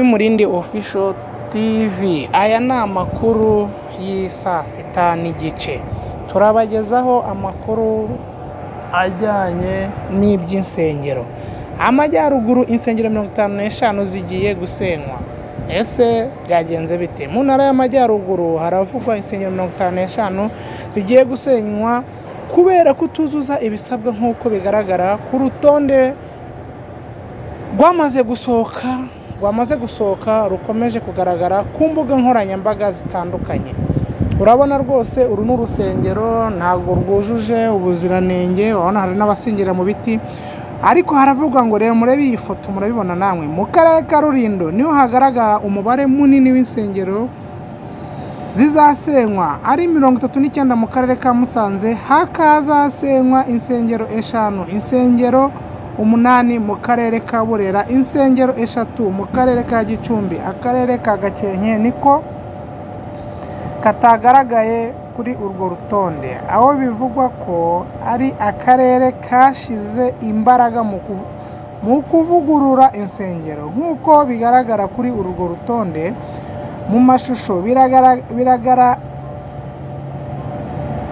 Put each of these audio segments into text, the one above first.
Murindi Official TV. Aya ni amakuru y'isa sita n'igice. Turabagezaho amakuru ajyanye n'iby'insengero. Amajyaruguru insengero 55 zigiye gusenywa. Ese byagenze bite? Mu ntara y'Amajyaruguru haravugwa insengero 55 zigiye gusenywa kubera kutuzuza ibisabwa nk'uko bigaragara ku rutonde rwamaze gusohoka rukomeje kugaragara ku mbuga nkoranyambaga zitandukanye. Urabona rwose uru n'urusengero ntago rwujuje ubuziranenge, urabona hari n'abasengera mu biti, ariko haravugwa ngo rero murebe iyi foto murabibona namwe mu karere ka Rulindo niho hagaragara umubare munini w'insengero zizasenywa ari 39 mu karere ka Musanze, hakazasenywa insengero 5, insengero 8 mu karere ka Burera, insengero 3 mu karere ka Gicumbi, akarere ka Gakenke niko katagaragaye kuri urwo rutonde, aho bivugwa ko ari akarere kashize imbaraga mu kuvugurura insengero. Nk'uko bigaragara kuri urwo rutonde mu mashusho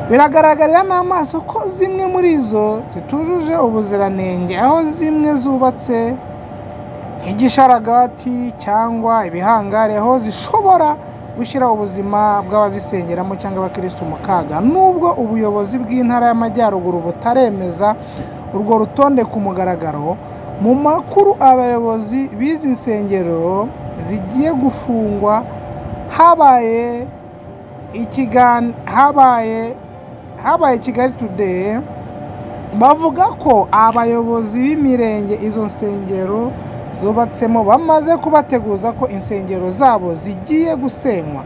biragaragarira n'amaso ko zimwe muri zo zitujuje ubuziranenge, aho zimwe zubatse nk'igisharagati cyangwa ibihangare, aho zishobora gushyira ubuzima bw'abazisengeramo cyangwa abakristo mu kaga. Nubwo ubuyobozi bw'intara y'Amajyaruguru butaremeza urwo rutonde ku mugaragaro, mu makuru abayobozi b'izi nsengero zigiye gufungwa habaye Kigali Today, bavuga ko abayobozi b'imirenge izo nsengero zubatsemo bamaze kubateguza ko insengero zabo zigiye gusenywa.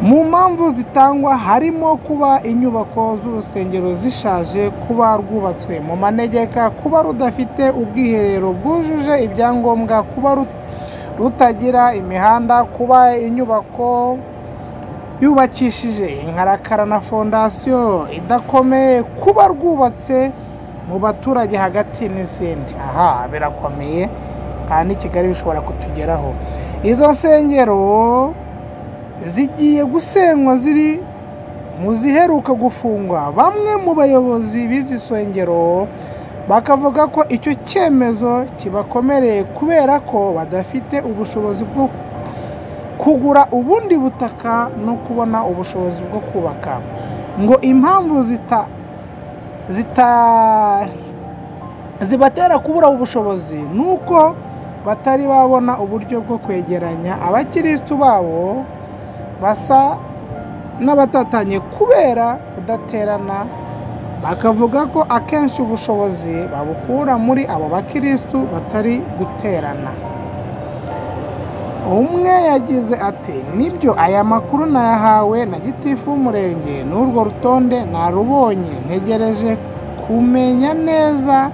Mu mpamvu zitangwa harimo kuba inyubako z'urusengero zishaje, kuba rwubatswe mu manegeka, kuba rudafite ubwiherero bwujuje ibyangombwa, kuba rutagira imihanda, kuba inyubako yubakishije inkarakara na fondasiyo idakomeye, kuba rwubatse mu baturage hagati n'izindi. Aha birakomeye kandi Kigali bishobora kutugeraho. Izo nsengero zigiye gusenywa ziri mu ziheruka gufungwa. Bamwe mu bayobozi b'izi nsengero bakavuga ko icyo cyemezo kibakomereye kubera ko badafite ubushobozi bwo kugura ubundi butaka no kubona ubushobozi bwo kubaka. Ngo impamvu zibatera kubura ubushobozi nuko batari babona uburyo bwo kwegeranya abakristo babo, basa n'abatatanye kubera kudaterana. Bakavuga ko akenshi ubushobozi babukura muri abo bakristo batari guterana. Umwe yagize ati nibyo aya makuru nayahawe na gitifu w'umurenge, n'urwo rutonde narubonye, ntegereje kumenya neza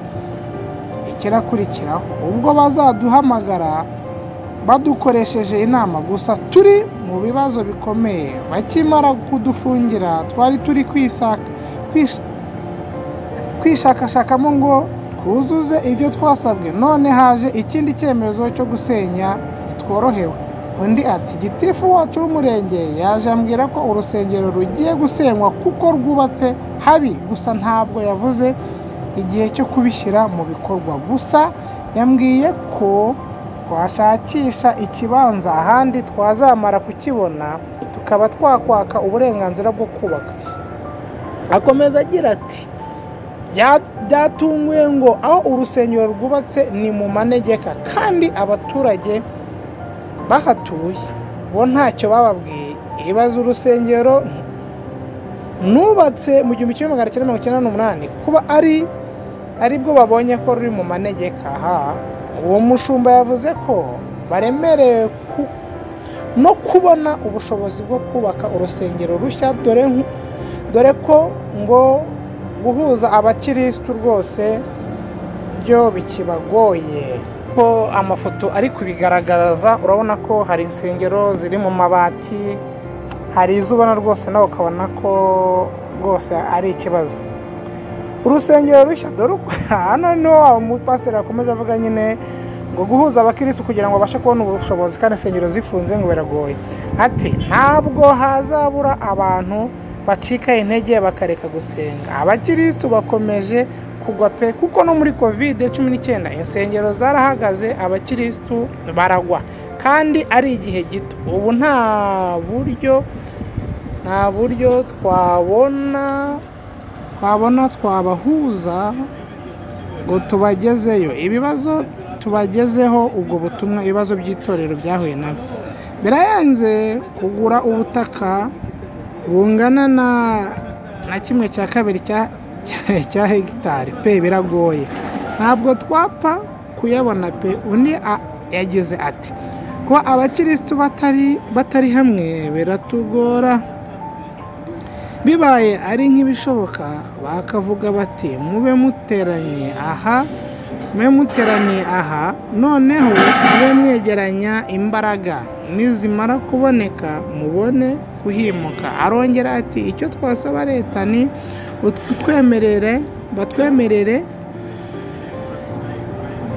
ikirakurikiraho ubwo bazaduhamagara badukoresheje inama. Gusa turi mu bibazo bikomeye. Bakimara kudufungira twari turi kwishakashakamo ngo twuzuze ibyo twasabwe, none haje ikindi cyemezo cyo gusenya tworohewe. Undi ati gitifu wacu w'umurenge yaje ambwira ko urusengero rugiye gusenywa kuko rwubatse habi, gusa ntabwo yavuze igihe cyo kubishyira mu bikorwa. Gusa yambwiye ko twashakisha ikibanza ahandi twazamara kukibona tukaba twakwaka uburenganzira bwo kubaka. Akomeza agira ati byatunguye ngo aho urusengero rwubatse ni mu manegeka kandi abaturage bahatuye bo ntacyo bababwiye. Ibaza urusengero nubatse mu 1998 kuba ari bwo babonye ko ruri mu manegeka. Aha uwo mushumba yavuze ko baremerewe no kubona ubushobozi bwo kubaka urusengero rushya, dore ko ngo guhuza abakristo rwose byo bikibagoye. Ko amafoto ari kubigaragaza, urabona ko hari insengero ziri mu mabati, hari izuba rwose nawe ukabona ko rwose ari ikibazo. Urusengero rushya dore hano no umupasiteri akomeje avuga nyine ngo guhuza abakirisitu kugira ngo babashe kubona ubushobozi kandi insengero zifunze ngo biragoye. Ati ntabwo hazabura abantu bacika intege bakareka gusenga. Abakirisitu bakomeje kugwa pe, kuko no muri COVID-19 insengero zarahagaze, abakirisitu baragwa kandi ari igihe gito. Ubu nta buryo twabona twabahuza ngo tubagezeyo ibibazo tubagezeho ubwo butumwa. Ibibazo by'itorero byahuye nabyo birayenze kugura ubutaka bungana na 1/2 cya hegitari pe, biragoye, ntabwo twapfa kuyabona pe. Undi yagize ati kuba abakirisitu batari hamwe biratugora, bibaye ari nk'ibishoboka bakavuga bati mube muteranye aha noneho mube mwegeranya imbaraga, nizimara kuboneka mubone kuhimuka. Arongera ati icyo twasaba leta ni batwemerere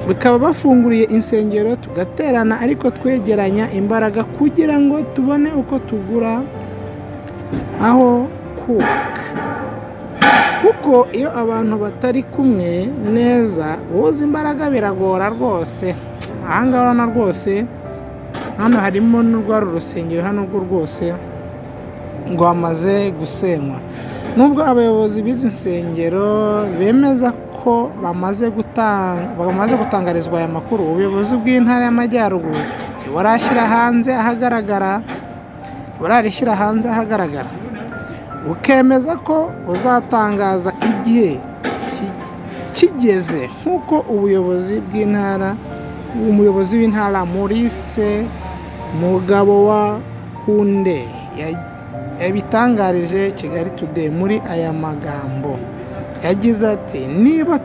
bikaba bafunguriye insengero tugaterana, ariko twegeranya imbaraga kugira ngo tubone uko tugura aho kubaka, kuko iyo abantu batari kumwe neza guhuza imbaraga biragora rwose. Ahangaha urabona rwose hano harimo n'urwari urusengero hano rwo rwose ngo hamaze gusenywa, nubwo abayobozi b'izi nsengero bemeza ko bamaze gutangarizwa aya makuru. Ubuyobozi bw'intara y'Amajyaruguru burashyira hanze ahagaragara bukemeza ko buzatangaza igihe kigeze, nk'uko umuyobozi w'intara Maurice Mugabo wa Hunde yabitangarije Kigali Today muri aya magambo. Yagize ati niba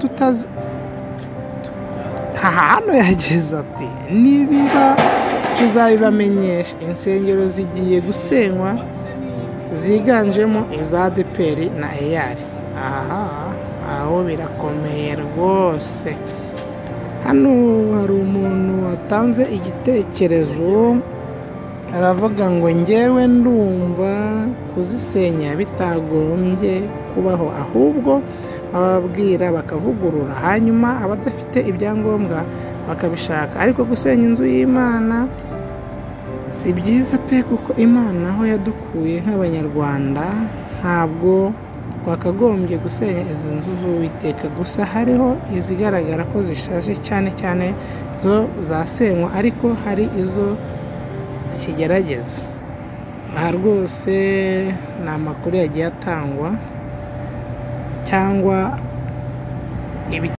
nibiba tuzabibamenyesha. Insengero zigiye gusenywa ziganjemo iza ADEPR na EAR. Aho birakomeye rwose. Hano hari umuntu watanze igitekerezo aravuga ngo njyewe ndumva kuzisenya bitagombye kubaho, ahubwo bababwira bakavugurura, hanyuma abadafite ibyangombwa bakabishaka. Ariko gusenya inzu y'Imana si byiza pe, kuko Imana aho yadukuye nk'Abanyarwanda ntabwo twakagombye gusenya izo nzu z'Uwiteka. Gusa hariho izigaragara ko zishaje cyane zo zasenywa, ariko hari izo zikigerageza. Aha rwose ni amakuru yagiye atangwa cyangwa